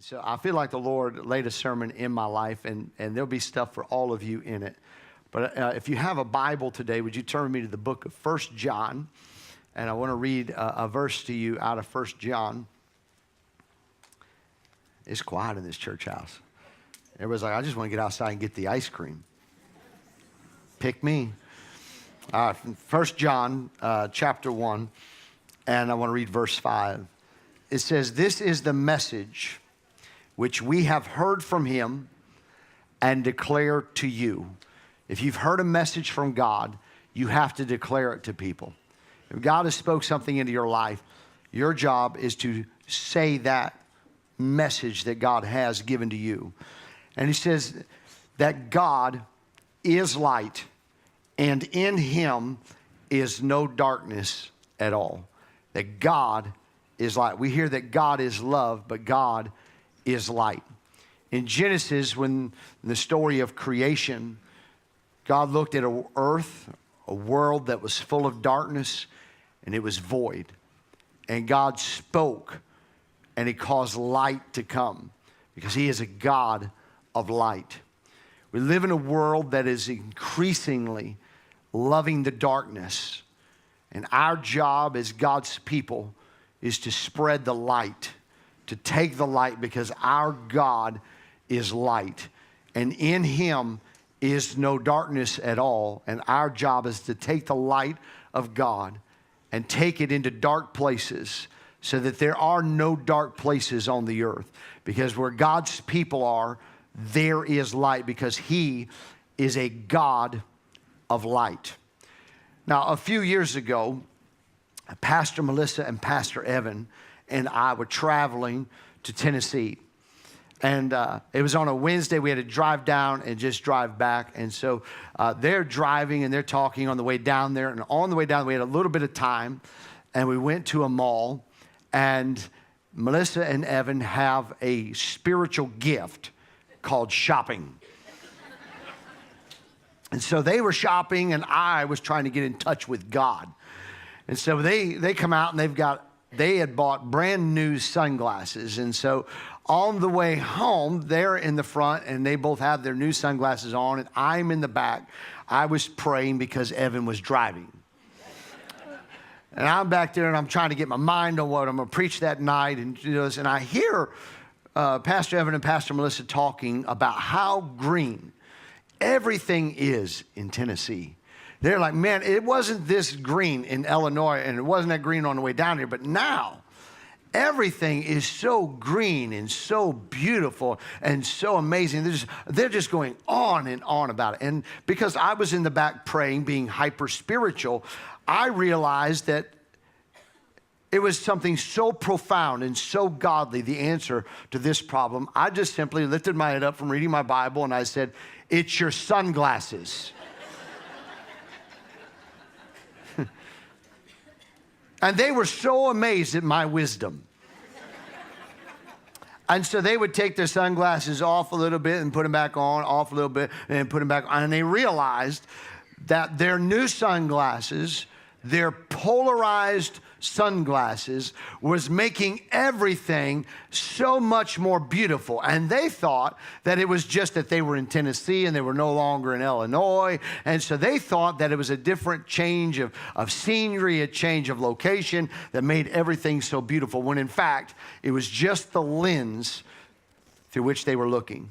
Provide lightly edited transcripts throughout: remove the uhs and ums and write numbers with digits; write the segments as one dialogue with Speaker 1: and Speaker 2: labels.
Speaker 1: So I feel like the Lord laid a sermon in my life, and there'll be stuff for all of you in it. But if you have a Bible today, would you turn me to the book of 1 John? And I want to read a verse to you out of 1 John. It's quiet in this church house. Everybody's like, I just want to get outside and get the ice cream. Pick me. All right, from 1 John chapter 1, and I want to read verse 5. It says, "This is the message which we have heard from him and declare to you." If you've heard a message from God, you have to declare it to people. If God has spoke something into your life, your job is to say that message that God has given to you. And he says that God is light, and in him is no darkness at all. That God is light. We hear that God is love, but God is light. In Genesis, when the story of creation, God looked at an earth, a world that was full of darkness, and it was void. And God spoke, and he caused light to come, because he is a God of light. We live in a world that is increasingly loving the darkness. And our job as God's people is to spread the light, to take the light, because our God is light. And in him is no darkness at all. And our job is to take the light of God and take it into dark places, so that there are no dark places on the earth. Because where God's people are, there is light, because he is a God of light. Now, a few years ago, Pastor Melissa and Pastor Evan and I were traveling to Tennessee. And it was on a Wednesday. We had to drive down and just drive back. And so they're driving and they're talking on the way down there. And on the way down, we had a little bit of time. And we went to a mall. And Melissa and Evan have a spiritual gift called shopping. And so they were shopping, and I was trying to get in touch with God. And so they come out, and they had bought brand new sunglasses. And so on the way home, they're in the front, and they both have their new sunglasses on, and I'm in the back. I was praying because Evan was driving. And I'm back there, and I'm trying to get my mind on what I'm going to preach that night. And I hear Pastor Evan and Pastor Melissa talking about how green everything is in Tennessee. They're like, man, it wasn't this green in Illinois, and it wasn't that green on the way down here, but now everything is so green and so beautiful and so amazing. They're just going on and on about it. And because I was in the back praying, being hyper spiritual, I realized that it was something so profound and so godly, the answer to this problem. I just simply lifted my head up from reading my Bible, and I said, "It's your sunglasses." And they were so amazed at my wisdom. And so they would take their sunglasses off a little bit and put them back on, off a little bit, and put them back on. And they realized that their new sunglasses, their polarized sunglasses, was making everything so much more beautiful. And they thought that it was just that they were in Tennessee and they were no longer in Illinois. And so they thought that it was a different change of scenery, a change of location that made everything so beautiful, when in fact, it was just the lens through which they were looking.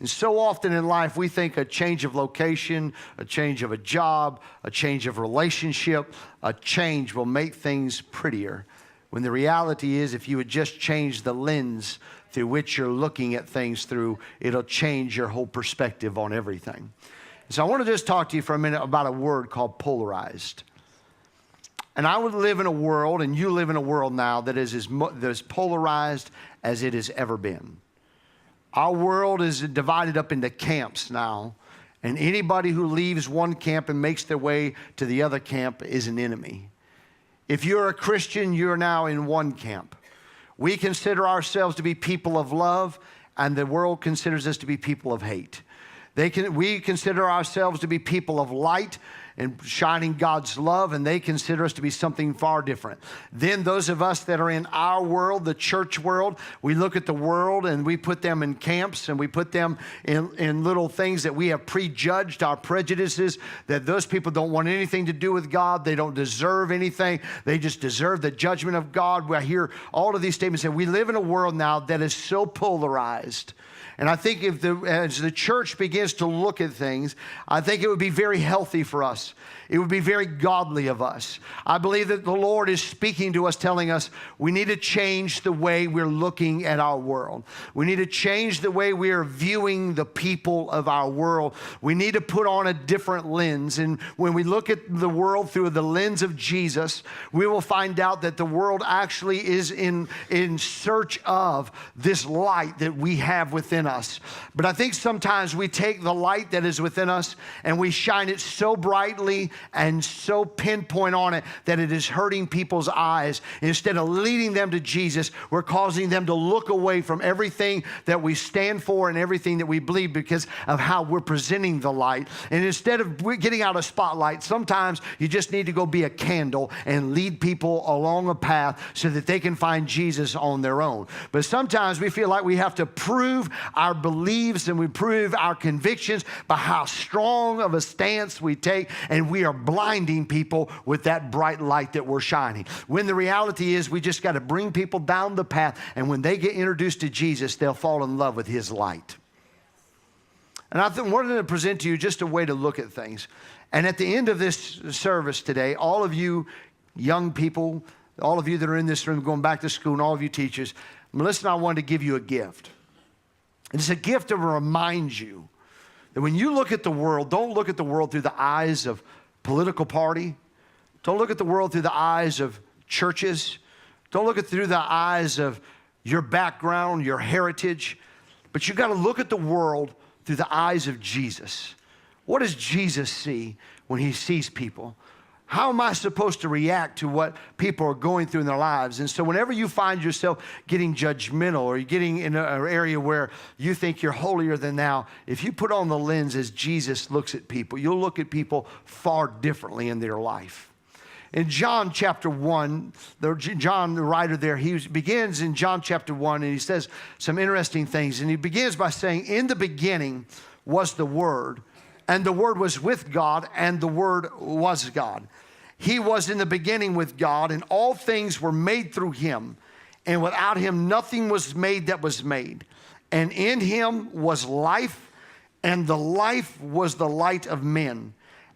Speaker 1: And so often in life, we think a change of location, a change of a job, a change of relationship, a change will make things prettier. When the reality is, if you would just change the lens through which you're looking at things through, it'll change your whole perspective on everything. So I want to just talk to you for a minute about a word called polarized. And I would live in a world, and you live in a world now, that is as polarized as it has ever been. Our world is divided up into camps now, and anybody who leaves one camp and makes their way to the other camp is an enemy. If you're a Christian, you're now in one camp. We consider ourselves to be people of love, and the world considers us to be people of hate. We consider ourselves to be people of light, and shining God's love, and they consider us to be something far different. Then those of us that are in our world, the church world, we look at the world and we put them in camps and we put them in little things that we have prejudged, our prejudices, that those people don't want anything to do with God. They don't deserve anything. They just deserve the judgment of God. I hear all of these statements, and we live in a world now that is so polarized. And I think as the church begins to look at things, I think it would be very healthy for us. It would be very godly of us. I believe that the Lord is speaking to us, telling us we need to change the way we're looking at our world. We need to change the way we are viewing the people of our world. We need to put on a different lens. And when we look at the world through the lens of Jesus, we will find out that the world actually is in search of this light that we have within us. But I think sometimes we take the light that is within us and we shine it so brightly and so pinpoint on it that it is hurting people's eyes. Instead of leading them to Jesus, we're causing them to look away from everything that we stand for and everything that we believe because of how we're presenting the light. And instead of getting out a spotlight, sometimes you just need to go be a candle and lead people along a path so that they can find Jesus on their own. But sometimes we feel like we have to prove our beliefs and we prove our convictions by how strong of a stance we take, and we are blinding people with that bright light that we're shining. When the reality is we just got to bring people down the path, and when they get introduced to Jesus, they'll fall in love with his light. And I wanted to present to you just a way to look at things. And at the end of this service today, all of you young people, all of you that are in this room going back to school, and all of you teachers, Melissa and I wanted to give you a gift. It's a gift to remind you that when you look at the world, don't look at the world through the eyes of political party. Don't look at the world through the eyes of churches. Don't look at it through the eyes of your background, your heritage. But you got to look at the world through the eyes of Jesus. What does Jesus see when he sees people? How am I supposed to react to what people are going through in their lives? And so whenever you find yourself getting judgmental or you're getting in an area where you think you're holier than thou, if you put on the lens as Jesus looks at people, you'll look at people far differently in their life. In John chapter 1, John, the writer there, he begins in John chapter 1, and he says some interesting things. And he begins by saying, in the beginning was the Word, and the Word was with God, and the Word was God. He was in the beginning with God, and all things were made through him. And without him, nothing was made that was made. And in him was life, and the life was the light of men.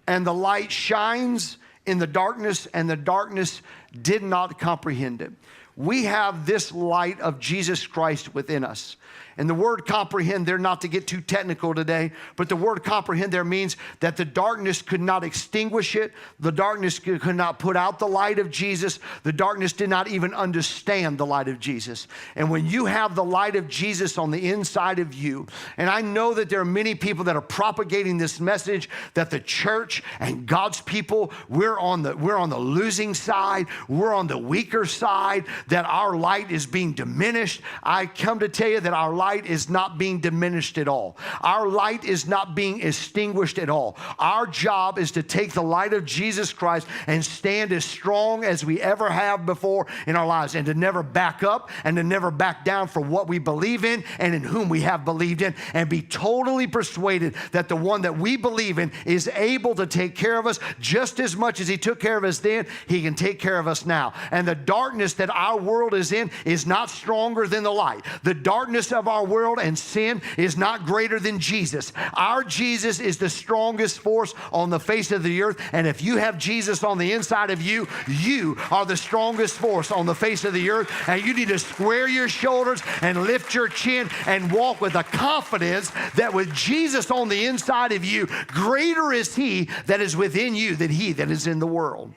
Speaker 1: And the light shines in the darkness, and the darkness did not comprehend it. We have this light of Jesus Christ within us. And the word comprehend there, not to get too technical today, but the word comprehend there means that the darkness could not extinguish it. The darkness could not put out the light of Jesus. The darkness did not even understand the light of Jesus. And when you have the light of Jesus on the inside of you, and I know that there are many people that are propagating this message that the church and God's people, we're on the losing side, we're on the weaker side, that our light is being diminished. I come to tell you that our light is not being diminished at all. Our light is not being extinguished at all. Our job is to take the light of Jesus Christ and stand as strong as we ever have before in our lives, and to never back up and to never back down for what we believe in and in whom we have believed in, and be totally persuaded that the one that we believe in is able to take care of us just as much as he took care of us then. He can take care of us now. And the darkness that our world is in is not stronger than the light. The darkness of our world and sin is not greater than Jesus. Our Jesus is the strongest force on the face of the earth. And if you have Jesus on the inside of you, you are the strongest force on the face of the earth. And you need to square your shoulders and lift your chin and walk with a confidence that with Jesus on the inside of you, greater is he that is within you than he that is in the world.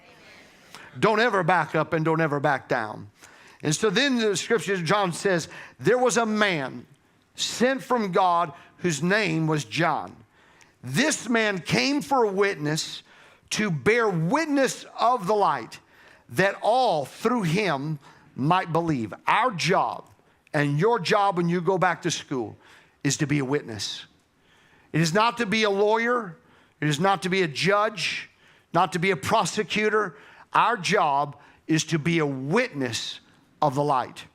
Speaker 1: Don't ever back up and don't ever back down. And so then the scripture, John says, there was a man sent from God whose name was John. This man came for a witness, to bear witness of the light, that all through him might believe. Our job and your job when you go back to school is to be a witness. It is not to be a lawyer. It is not to be a judge. not to be a prosecutor. Our job is to be a witness of the light.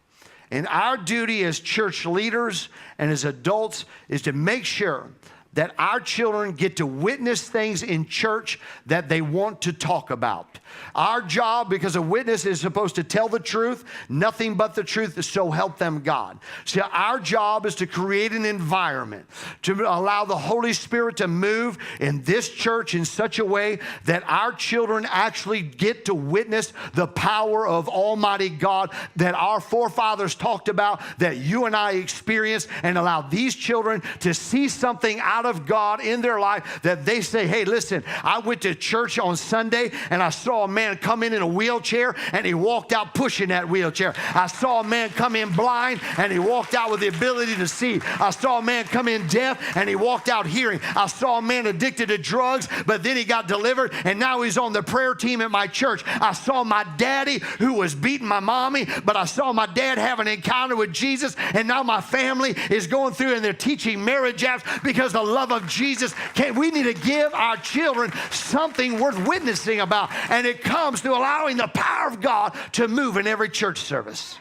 Speaker 1: And our duty as church leaders and as adults is to make sure that our children get to witness things in church that they want to talk about. Our job, because a witness is supposed to tell the truth, nothing but the truth, so help them God. So our job is to create an environment to allow the Holy Spirit to move in this church in such a way that our children actually get to witness the power of Almighty God that our forefathers talked about, that you and I experience, and allow these children to see something out of God in their life that they say, hey, listen, I went to church on Sunday and I saw a man come in a wheelchair and he walked out pushing that wheelchair. I saw a man come in blind and he walked out with the ability to see. I saw a man come in deaf and he walked out hearing. I saw a man addicted to drugs, but then he got delivered and now he's on the prayer team at my church. I saw my daddy who was beating my mommy, but I saw my dad have an encounter with Jesus, and now my family is going through and they're teaching marriage apps because the love of Jesus. We need to give our children something worth witnessing about, and it comes through allowing the power of God to move in every church service.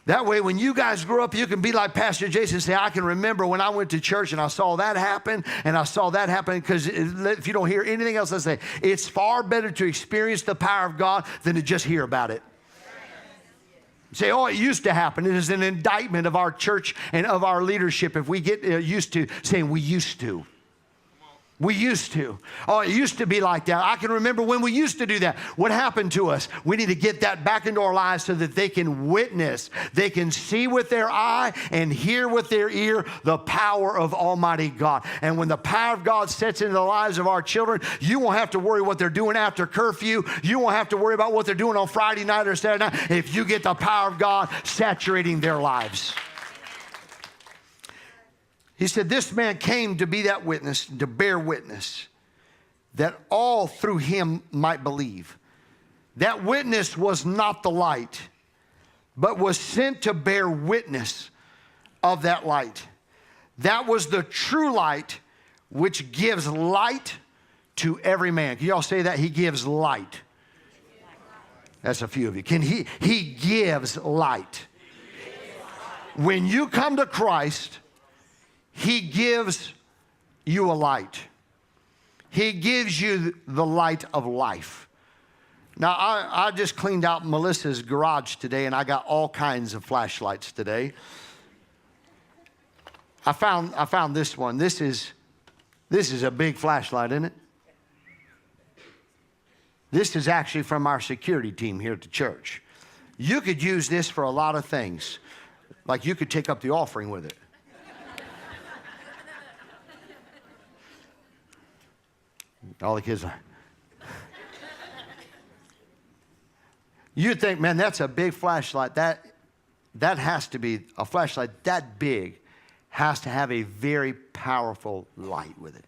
Speaker 1: That way, when you guys grow up, you can be like Pastor Jason and say, I can remember when I went to church and I saw that happen, and I saw that happen, because if you don't hear anything else I say, it's far better to experience the power of God than to just hear about it. Say, oh, it used to happen. It is an indictment of our church and of our leadership if we get used to saying we used to. We used to. Oh, it used to be like that. I can remember when we used to do that. What happened to us? We need to get that back into our lives so that they can witness. They can see with their eye and hear with their ear the power of Almighty God. And when the power of God sets into the lives of our children, you won't have to worry what they're doing after curfew. You won't have to worry about what they're doing on Friday night or Saturday night if you get the power of God saturating their lives. He said, this man came to be that witness, to bear witness, that all through him might believe. That witness was not the light, but was sent to bear witness of that light. That was the true light, which gives light to every man. Can y'all say that? He gives light. That's a few of you. He gives light. When you come to Christ, He gives you a light. He gives you the light of life. Now, I just cleaned out Melissa's garage today, and I got all kinds of flashlights today. I found this one. This is a big flashlight, isn't it? This is actually from our security team here at the church. You could use this for a lot of things. Like you could take up the offering with it. All the kids are. You'd think, man, that's a big flashlight. That has to be a flashlight that big, has to have a very powerful light with it.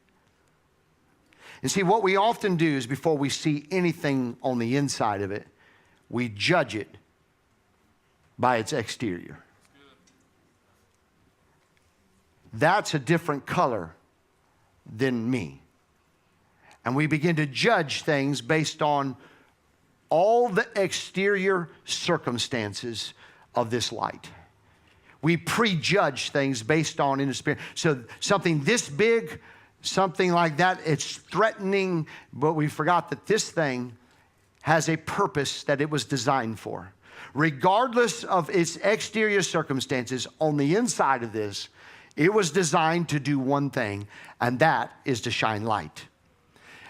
Speaker 1: And see, what we often do is before we see anything on the inside of it, we judge it by its exterior. That's a different color than me. And we begin to judge things based on all the exterior circumstances of this light. We prejudge things based on in the spirit. So something this big, something like that, it's threatening, but we forgot that this thing has a purpose that it was designed for. Regardless of its exterior circumstances, on the inside of this, it was designed to do one thing, and that is to shine light.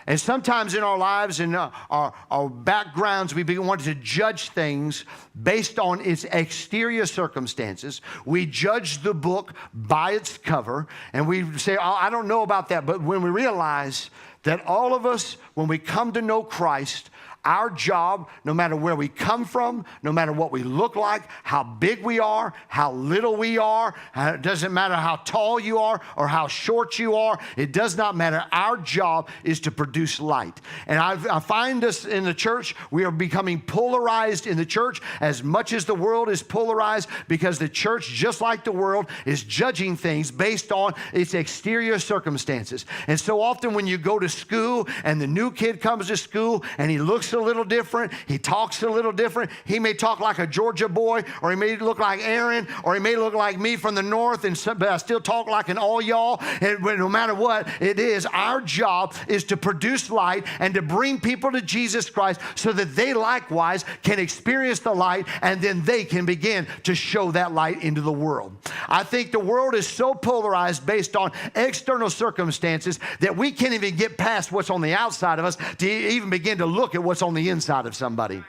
Speaker 1: And sometimes in our lives and our backgrounds, we want to judge things based on its exterior circumstances. We judge the book by its cover, and we say, oh, I don't know about that. But when we realize that all of us, when we come to know Christ, Our job, no matter where we come from, no matter what we look like, how big we are, how little we are, it doesn't matter how tall you are or how short you are, it does not matter. Our job is to produce light. And I find us in the church, we are becoming polarized in the church as much as the world is polarized, because the church, just like the world, is judging things based on its exterior circumstances. And so often when you go to school and the new kid comes to school and he looks a little different, he talks a little different, he may talk like a Georgia boy, or he may look like Aaron, or he may look like me from the north, but I still talk like an all y'all. And no matter what it is, our job is to produce light and to bring people to Jesus Christ so that they likewise can experience the light, and then they can begin to show that light into the world. I think the world is so polarized based on external circumstances that we can't even get past what's on the outside of us to even begin to look at what's on the inside of somebody.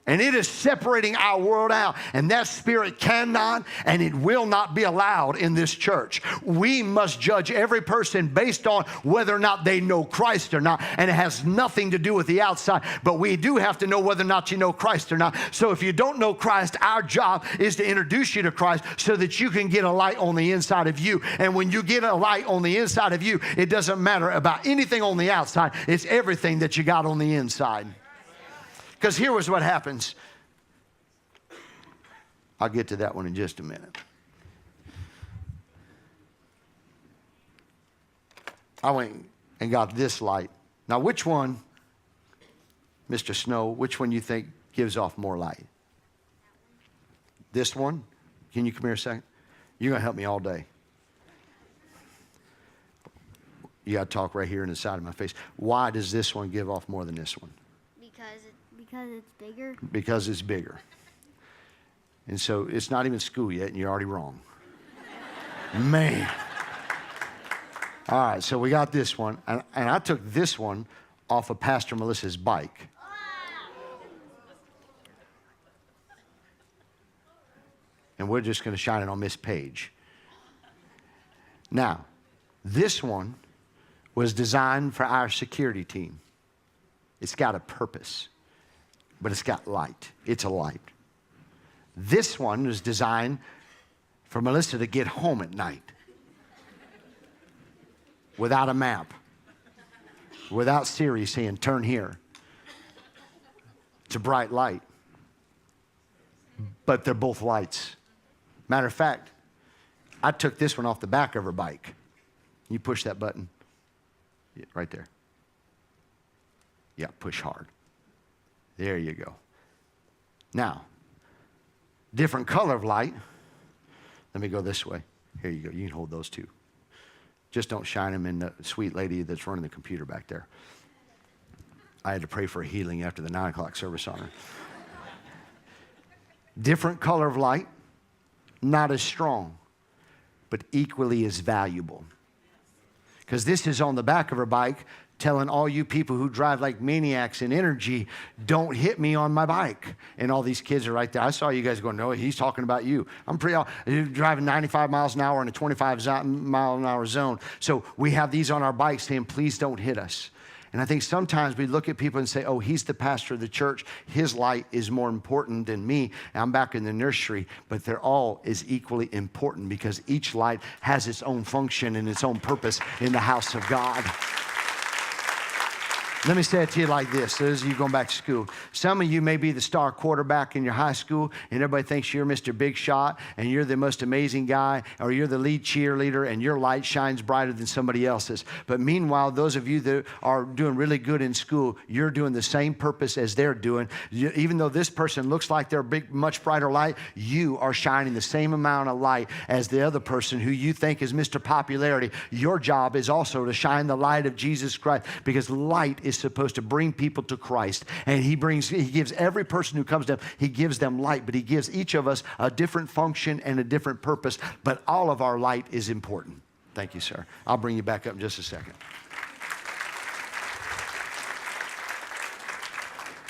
Speaker 1: And it is separating our world out. And that spirit cannot and it will not be allowed in this church. We must judge every person based on whether or not they know Christ or not. And it has nothing to do with the outside. But we do have to know whether or not you know Christ or not. So if you don't know Christ, our job is to introduce you to Christ so that you can get a light on the inside of you. And when you get a light on the inside of you, it doesn't matter about anything on the outside. It's everything that you got on the inside. Because here was what happens. I'll get to that one in just a minute. I went and got this light. Now, which one, Mr. Snow, which one you think gives off more light? This one? Can you come here a second? You're going to help me all day. You got to talk right here in the side of my face. Why does this one give off more than this one?
Speaker 2: Because it's bigger?
Speaker 1: Because it's bigger. And so it's not even school yet, and you're already wrong. Man. All right, so we got this one. And I took this one off of Pastor Melissa's bike. And we're just going to shine it on Miss Page. Now, this one was designed for our security team. It's got a purpose. But it's got light. It's a light. This one was designed for Melissa to get home at night without a map, without Siri saying, turn here. It's a bright light. But they're both lights. Matter of fact, I took this one off the back of her bike. You push that button. Yeah, right there. Yeah, push hard. There you go. Now, different color of light. Let me go this way. Here you go. You can hold those two. Just don't shine them in the sweet lady that's running the computer back there. I had to pray for a healing after the 9 o'clock service on her. Different color of light, not as strong, but equally as valuable. Because this is on the back of her bike, telling all you people who drive like maniacs in energy, don't hit me on my bike. And all these kids are right there. I saw you guys going, no, he's talking about you. You're driving 95 miles an hour in a 25 mile an hour zone. So we have these on our bikes saying, please don't hit us. And I think sometimes we look at people and say, oh, he's the pastor of the church. His light is more important than me. And I'm back in the nursery. But they're all is equally important, because each light has its own function and its own purpose in the house of God. Let me say it to you like this, as you going back to school. Some of you may be the star quarterback in your high school, and everybody thinks you're Mr. Big Shot, and you're the most amazing guy, or you're the lead cheerleader, and your light shines brighter than somebody else's. But meanwhile, those of you that are doing really good in school, you're doing the same purpose as they're doing. Even though this person looks like they're a big, much brighter light, you are shining the same amount of light as the other person who you think is Mr. Popularity. Your job is also to shine the light of Jesus Christ, because light is supposed to bring people to Christ. And he gives every person who comes to him, he gives them light, but he gives each of us a different function and a different purpose. But all of our light is important. Thank you, sir. I'll bring you back up in just a second.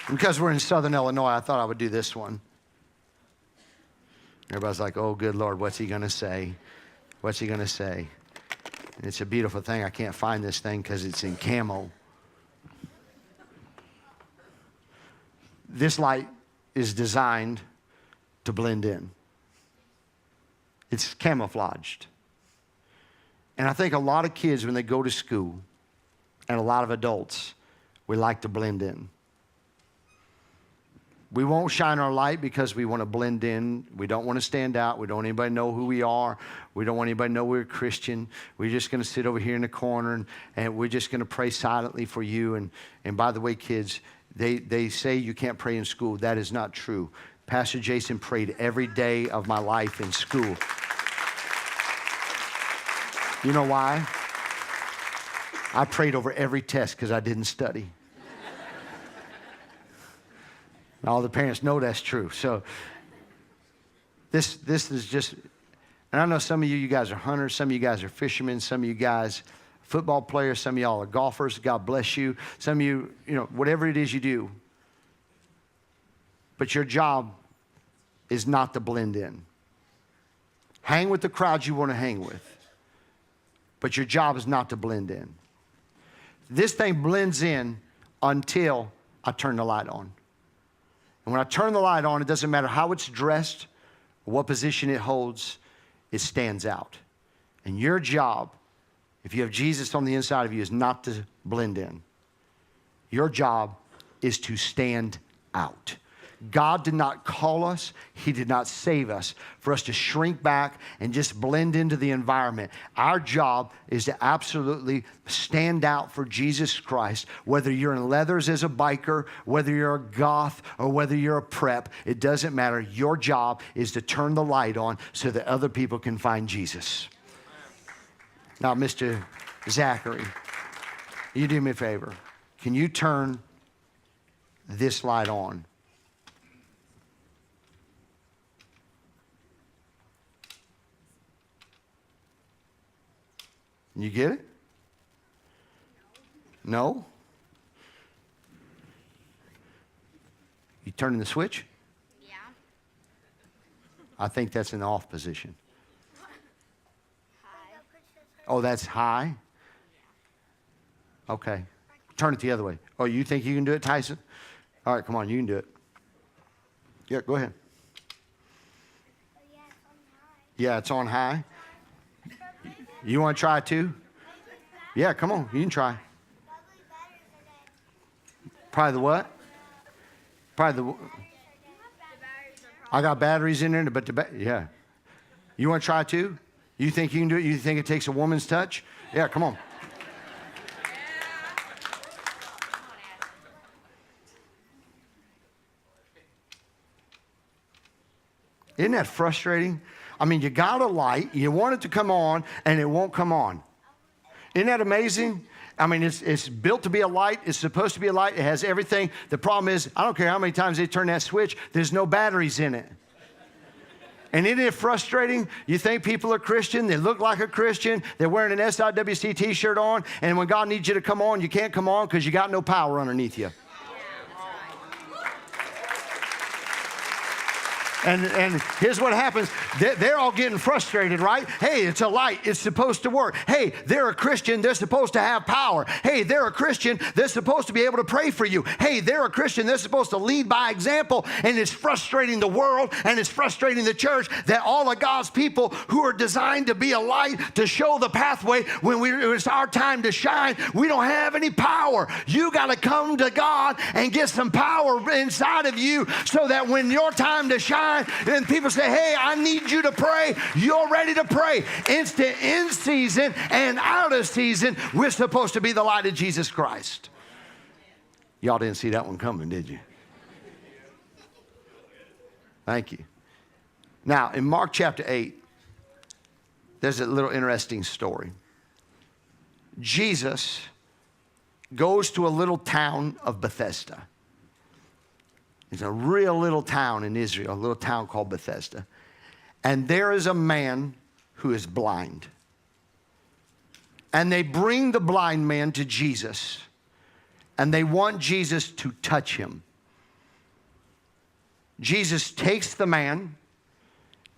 Speaker 1: Because we're in Southern Illinois, I thought I would do this one. Everybody's like, oh, good Lord, what's he going to say? What's he going to say? And it's a beautiful thing. I can't find this thing because it's in camo. This light is designed to blend in. It's camouflaged. And I think a lot of kids, when they go to school, and a lot of adults, we like to blend in. We won't shine our light because we want to blend in. We don't want to stand out. We don't want anybody to know who we are. We don't want anybody to know we're a Christian. We're just going to sit over here in the corner and we're just going to pray silently for you. And by the way, kids, they say you can't pray in school. That is not true. Pastor Jason prayed every day of my life in school. You know why? I prayed over every test because I didn't study. And all the parents know that's true. So this is just, and I know some of you guys are hunters, some of you guys are fishermen, some of you guys football players, some of y'all are golfers. God bless you. Some of you, whatever it is you do. But your job is not to blend in. Hang with the crowd you want to hang with. But your job is not to blend in. This thing blends in until I turn the light on. And when I turn the light on, it doesn't matter how it's dressed, or what position it holds, it stands out. And your job, if you have Jesus on the inside of you, is not to blend in. Your job is to stand out. God did not call us. He did not save us for us to shrink back and just blend into the environment. Our job is to absolutely stand out for Jesus Christ, whether you're in leathers as a biker, whether you're a goth, or whether you're a prep. It doesn't matter. Your job is to turn the light on so that other people can find Jesus. Now, Mr. Zachary, you do me a favor. Can you turn this light on? You get it? No? You turning the switch?
Speaker 2: Yeah.
Speaker 1: I think that's in the off position.
Speaker 2: Hi.
Speaker 1: Oh, that's high? Okay. Turn it the other way. Oh, you think you can do it, Tyson? All right, come on, you can do it. Yeah, go ahead. Yeah, it's on high. You want to try it too? Yeah, come on. You can try. Probably the what? Probably the... I got batteries in there, but yeah. You want to try it too? You think you can do it? You think it takes a woman's touch? Yeah, come on. Isn't that frustrating? I mean, you got a light, you want it to come on, and it won't come on. Isn't that amazing? I mean, it's built to be a light. It's supposed to be a light. It has everything. The problem is, I don't care how many times they turn that switch, there's no batteries in it. And isn't it frustrating? You think people are Christian, they look like a Christian, they're wearing an SIWC t-shirt on, and when God needs you to come on, you can't come on because you got no power underneath you. And here's what happens. They're all getting frustrated, right? Hey, it's a light. It's supposed to work. Hey, they're a Christian. They're supposed to have power. Hey, they're a Christian. They're supposed to be able to pray for you. Hey, they're a Christian. They're supposed to lead by example. And it's frustrating the world and it's frustrating the church that all of God's people who are designed to be a light, to show the pathway when it's our time to shine, we don't have any power. You got to come to God and get some power inside of you so that when your time to shine, and people say, hey, I need you to pray. You're ready to pray. Instant, in season and out of season, we're supposed to be the light of Jesus Christ. Y'all didn't see that one coming, did you? Thank you. Now, in Mark chapter 8, there's a little interesting story. Jesus goes to a little town of Bethesda. It's a real little town in Israel, a little town called Bethesda. And there is a man who is blind. And they bring the blind man to Jesus. And they want Jesus to touch him. Jesus takes the man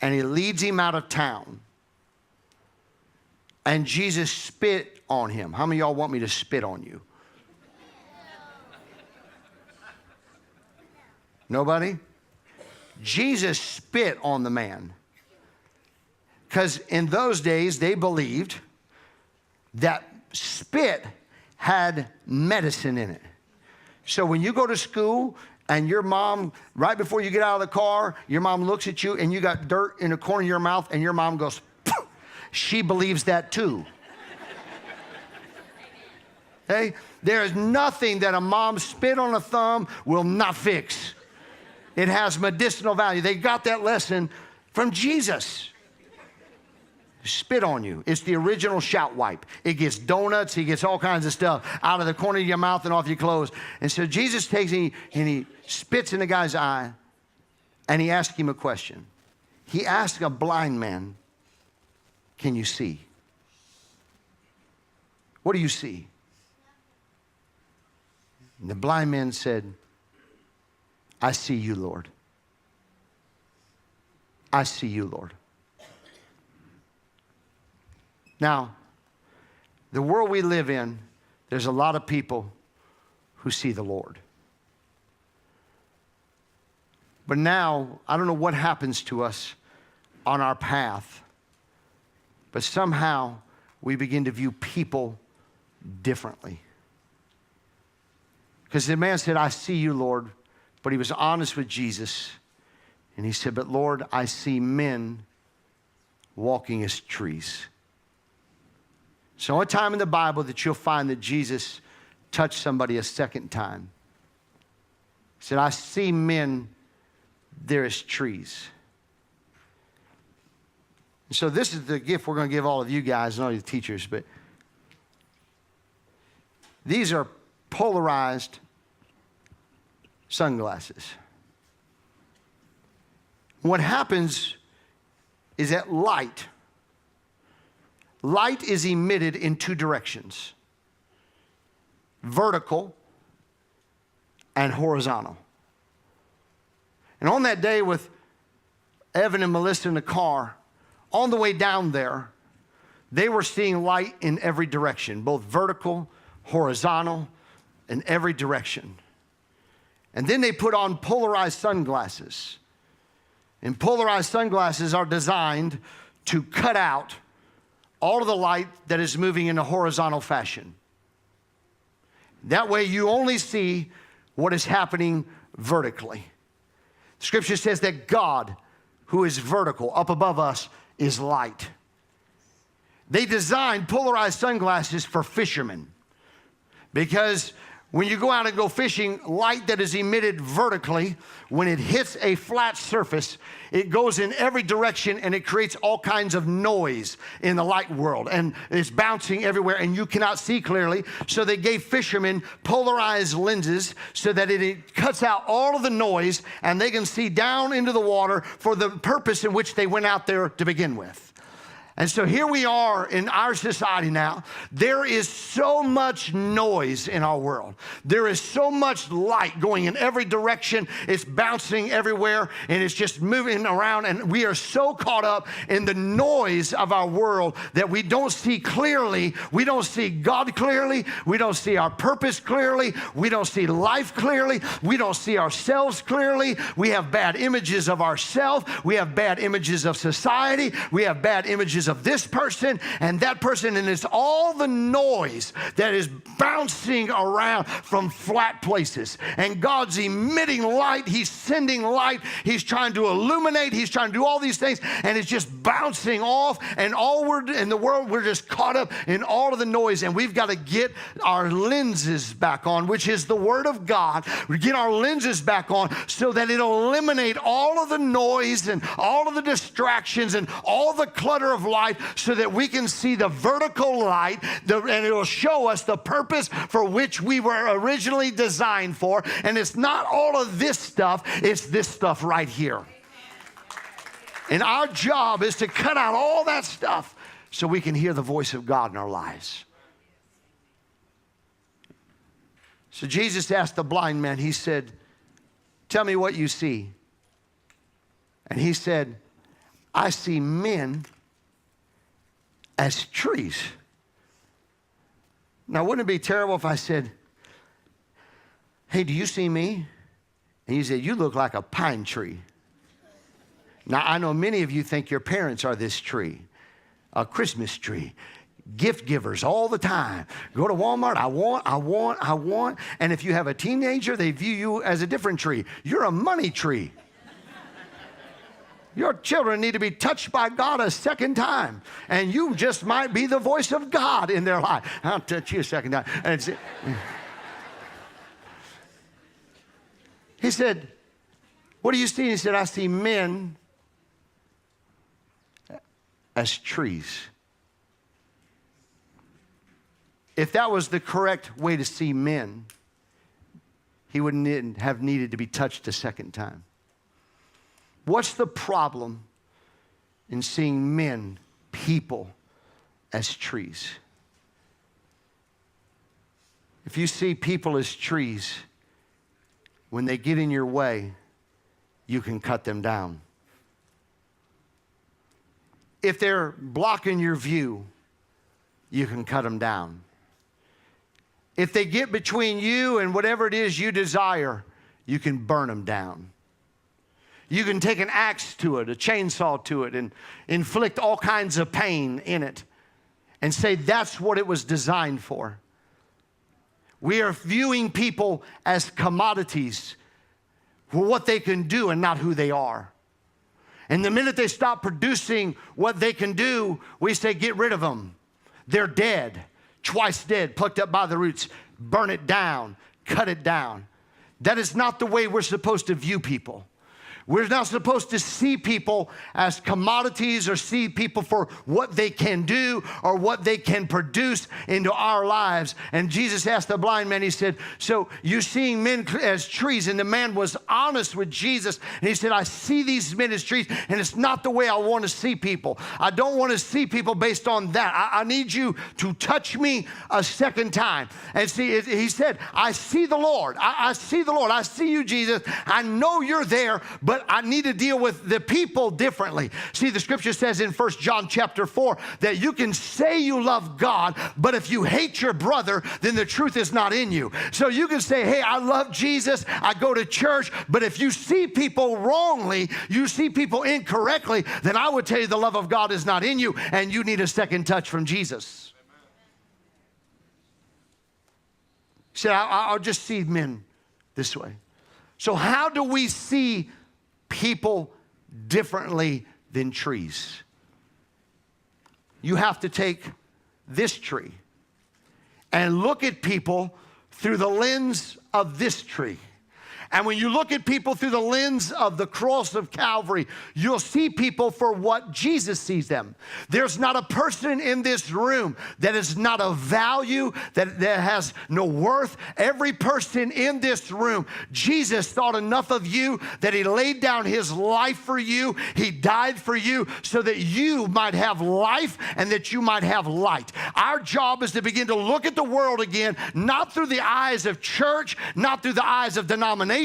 Speaker 1: and he leads him out of town. And Jesus spit on him. How many of y'all want me to spit on you? Nobody? Jesus spit on the man. Because in those days, they believed that spit had medicine in it. So when you go to school and your mom, right before you get out of the car, your mom looks at you and you got dirt in the corner of your mouth and your mom goes, "Pooh," she believes that too. Okay? There is nothing that a mom's spit on a thumb will not fix. It has medicinal value. They got that lesson from Jesus. Spit on you. It's the original shout wipe. It gets donuts. He gets all kinds of stuff out of the corner of your mouth and off your clothes. And so Jesus takes and he spits in the guy's eye and he asks him a question. He asked a blind man, can you see? What do you see? And the blind man said, I see you, Lord. I see you, Lord. Now, the world we live in, there's a lot of people who see the Lord. But now, I don't know what happens to us on our path, but somehow we begin to view people differently. Because the man said, I see you, Lord, but he was honest with Jesus. And he said, but Lord, I see men walking as trees. It's the only time in the Bible that you'll find that Jesus touched somebody a second time. He said, I see men, they're as trees. And so this is the gift we're going to give all of you guys and all you teachers, but these are polarized sunglasses. What happens is that light is emitted in two directions, vertical and horizontal. And on that day with Evan and Melissa in the car, on the way down there, they were seeing light in every direction, both vertical, horizontal, in every direction. And then they put on polarized sunglasses. And polarized sunglasses are designed to cut out all of the light that is moving in a horizontal fashion. That way you only see what is happening vertically. Scripture says that God, who is vertical, up above us, is light. They designed polarized sunglasses for fishermen because when you go out and go fishing, light that is emitted vertically, when it hits a flat surface, it goes in every direction and it creates all kinds of noise in the light world. And it's bouncing everywhere and you cannot see clearly. So they gave fishermen polarized lenses so that it cuts out all of the noise and they can see down into the water for the purpose in which they went out there to begin with. And so here we are in our society now. There is so much noise in our world. There is so much light going in every direction. It's bouncing everywhere and it's just moving around. And we are so caught up in the noise of our world that we don't see clearly. We don't see God clearly. We don't see our purpose clearly. We don't see life clearly. We don't see ourselves clearly. We have bad images of ourselves. We have bad images of society. We have bad images of this person and that person, and it's all the noise that is bouncing around from flat places. And God's emitting light. He's sending light. He's trying to illuminate. He's trying to do all these things, and it's just bouncing off. And all we're in the world, we're just caught up in all of the noise, and we've got to get our lenses back on, which is the Word of God. We get our lenses back on so that it'll eliminate all of the noise and all of the distractions and all the clutter of life so that we can see the vertical light and it'll show us the purpose for which we were originally designed for. And it's not all of this stuff, it's this stuff right here. And our job is to cut out all that stuff so we can hear the voice of God in our lives. So Jesus asked the blind man, he said, tell me what you see. And he said, I see men as trees. Now, wouldn't it be terrible if I said, hey, do you see me? And you said, you look like a pine tree. Now, I know many of you think your parents are this tree, a Christmas tree. Gift givers all the time. Go to Walmart, I want. And if you have a teenager, they view you as a different tree. You're a money tree. Your children need to be touched by God a second time. And you just might be the voice of God in their life. I'll touch you a second time. And he said, what do you see? He said, I see men as trees. If that was the correct way to see men, he wouldn't have needed to be touched a second time. What's the problem in seeing men, people, as trees? If you see people as trees, when they get in your way, you can cut them down. If they're blocking your view, you can cut them down. If they get between you and whatever it is you desire, you can burn them down. You can take an axe to it, a chainsaw to it, and inflict all kinds of pain in it and say that's what it was designed for. We are viewing people as commodities for what they can do and not who they are. And the minute they stop producing what they can do, we say, get rid of them. They're dead, twice dead, plucked up by the roots. Burn it down, cut it down. That is not the way we're supposed to view people. We're not supposed to see people as commodities or see people for what they can do or what they can produce into our lives. And Jesus asked the blind man, he said, so you're seeing men as trees. And the man was honest with Jesus. And he said, I see these men as trees, and it's not the way I want to see people. I don't want to see people based on that. I need you to touch me a second time. And see, he said, I see the Lord. I see the Lord. I see you, Jesus. I know you're there, but I need to deal with the people differently. See, the scripture says in 1 John chapter 4 that you can say you love God, but if you hate your brother, then the truth is not in you. So you can say, hey, I love Jesus, I go to church, but if you see people wrongly, you see people incorrectly, then I would tell you the love of God is not in you, and you need a second touch from Jesus. He said, I'll just see men this way. So how do we see people differently than trees? You have to take this tree and look at people through the lens of this tree. And when you look at people through the lens of the cross of Calvary, you'll see people for what Jesus sees them. There's not a person in this room that is not of value, that has no worth. Every person in this room, Jesus thought enough of you that he laid down his life for you. He died for you so that you might have life and that you might have light. Our job is to begin to look at the world again, not through the eyes of church, not through the eyes of denomination,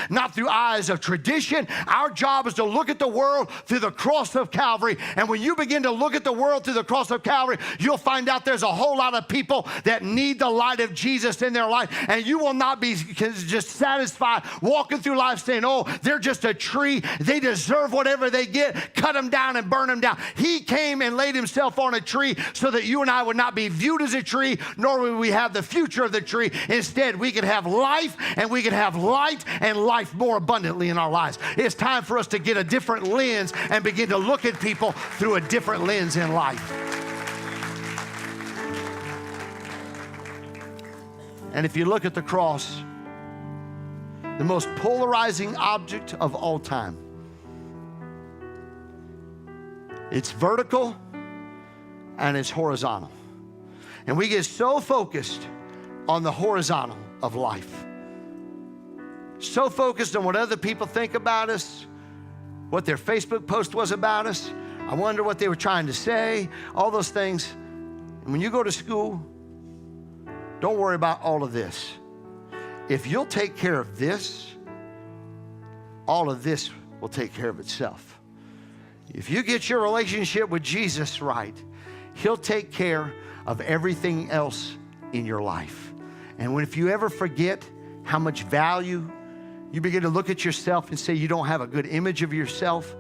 Speaker 1: not through eyes of tradition. Our job is to look at the world through the cross of Calvary. And when you begin to look at the world through the cross of Calvary, you'll find out there's a whole lot of people that need the light of Jesus in their life. And you will not be just satisfied walking through life saying, oh, they're just a tree. They deserve whatever they get. Cut them down and burn them down. He came and laid himself on a tree so that you and I would not be viewed as a tree, nor would we have the future of the tree. Instead, we could have life and we could have light and life more abundantly in our lives. It's time for us to get a different lens and begin to look at people through a different lens in life. And if you look at the cross, the most polarizing object of all time, it's vertical and it's horizontal. And we get so focused on the horizontal of life. So focused on what other people think about us, what their Facebook post was about us. I wonder what they were trying to say, all those things. And when you go to school, don't worry about all of this. If you'll take care of this, all of this will take care of itself. If you get your relationship with Jesus right, he'll take care of everything else in your life. And if you ever forget how much value You begin to look at yourself and say you don't have a good image of yourself.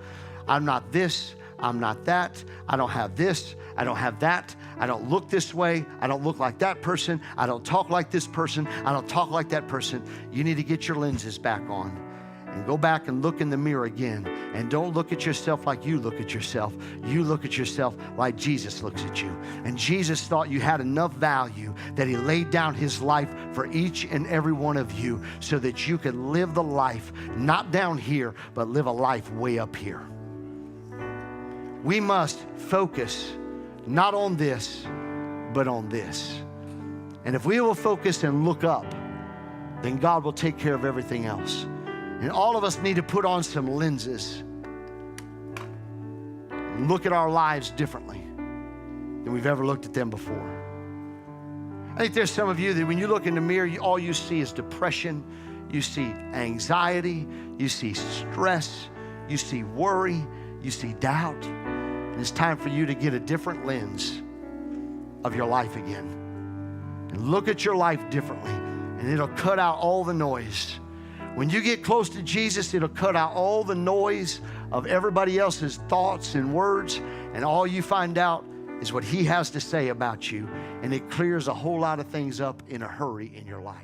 Speaker 1: I'm not this. I'm not that. I don't have this. I don't have that. I don't look this way. I don't look like that person. I don't talk like this person. I don't talk like that person. You need to get your lenses back on and go back and look in the mirror again. And don't look at yourself like you look at yourself. You look at yourself like Jesus looks at you. And Jesus thought you had enough value that he laid down his life for each and every one of you so that you could live the life, not down here, but live a life way up here. We must focus not on this, but on this. And if we will focus and look up, then God will take care of everything else. And all of us need to put on some lenses and look at our lives differently than we've ever looked at them before. I think there's some of you that when you look in the mirror, all you see is depression, you see anxiety, you see stress, you see worry, you see doubt. And it's time for you to get a different lens of your life again. And look at your life differently, and it'll cut out all the noise. When you get close to Jesus, it'll cut out all the noise of everybody else's thoughts and words, and all you find out is what he has to say about you, and it clears a whole lot of things up in a hurry in your life.